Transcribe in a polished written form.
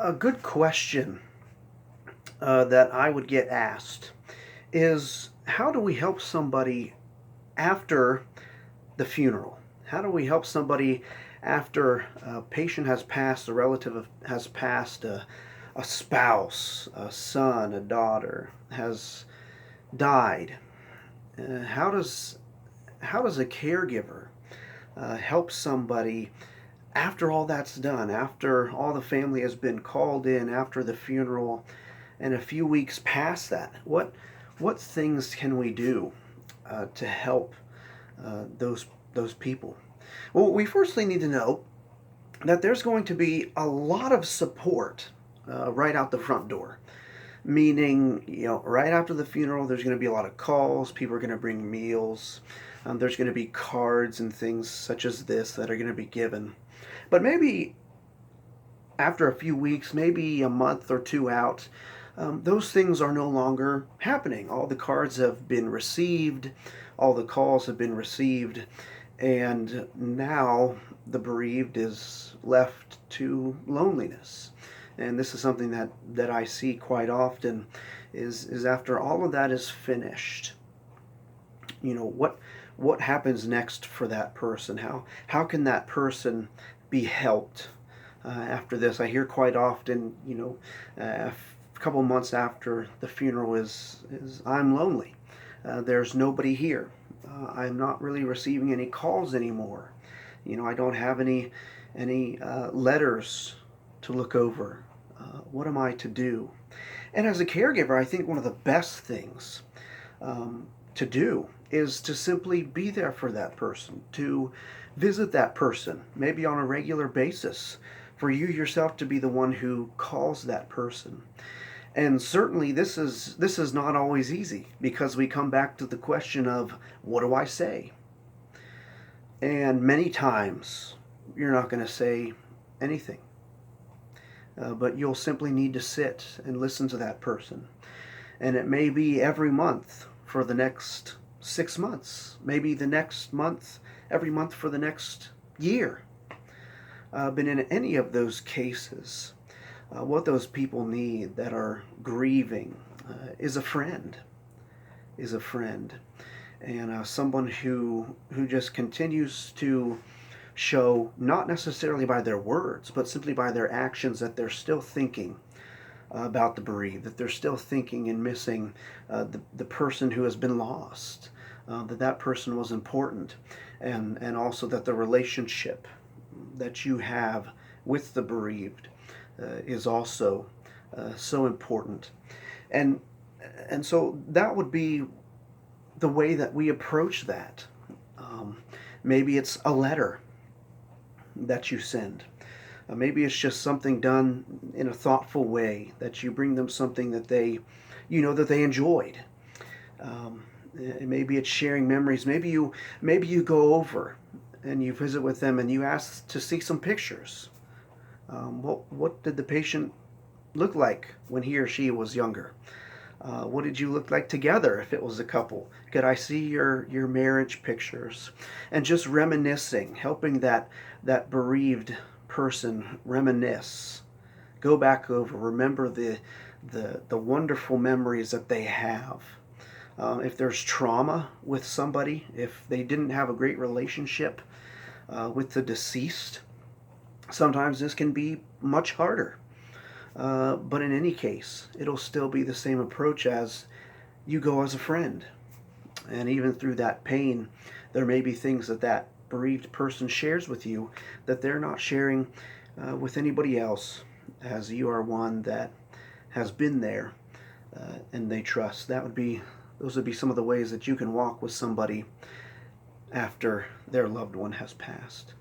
A good question that I would get asked is, how do we help somebody after the funeral? How do we help somebody after a patient has passed, a relative has passed, a spouse, a son, a daughter has died? How does a caregiver help somebody after all that's done, after all the family has been called in, after the funeral, and a few weeks past that? What things can we do to help those people? Well, we firstly need to know that there's going to be a lot of support right out the front door. Meaning, right after the funeral, there's going to be a lot of calls. People are going to bring meals. There's going to be cards and things such as this that are going to be given. But maybe after a few weeks, maybe a month or two out, those things are no longer happening. All the cards have been received, all the calls have been received, and now the bereaved is left to loneliness. And this is something that I see quite often is after all of that is finished, what happens next for that person? How can that person be helped after this? I hear quite often, a couple months after the funeral is I'm lonely. There's nobody here. I'm not really receiving any calls anymore. I don't have any letters to look over. What am I to do? And as a caregiver, I think one of the best things to do is to simply be there for that person, to visit that person, maybe on a regular basis, for you yourself to be the one who calls that person. And certainly this is not always easy, because we come back to the question of, what do I say? And many times you're not going to say anything. But you'll simply need to sit and listen to that person. And it may be every month for the next 6 months, maybe the next month, every month for the next year. But in any of those cases, what those people need that are grieving is a friend, and someone who just continues to show, not necessarily by their words, but simply by their actions, that they're still thinking about the bereaved, that they're still thinking and missing the person who has been lost, that person was important, and also that the relationship that you have with the bereaved is also so important. And and so that would be the way that we approach that. Maybe it's a letter that you send. Maybe it's just something done in a thoughtful way, that you bring them something that they enjoyed. Um, Maybe it's sharing memories. Maybe you go over and you visit with them and you ask to see some pictures. What did the patient look like when he or she was younger? What did you look like together if it was a couple? Could I see your marriage pictures? And just reminiscing, helping that bereaved person reminisce, go back over, remember the wonderful memories that they have. If there's trauma with somebody, if they didn't have a great relationship with the deceased, sometimes this can be much harder. But in any case, it'll still be the same approach as you go as a friend. And even through that pain, there may be things that bereaved person shares with you that they're not sharing with anybody else, as you are one that has been there and they trust. Those would be some of the ways that you can walk with somebody after their loved one has passed.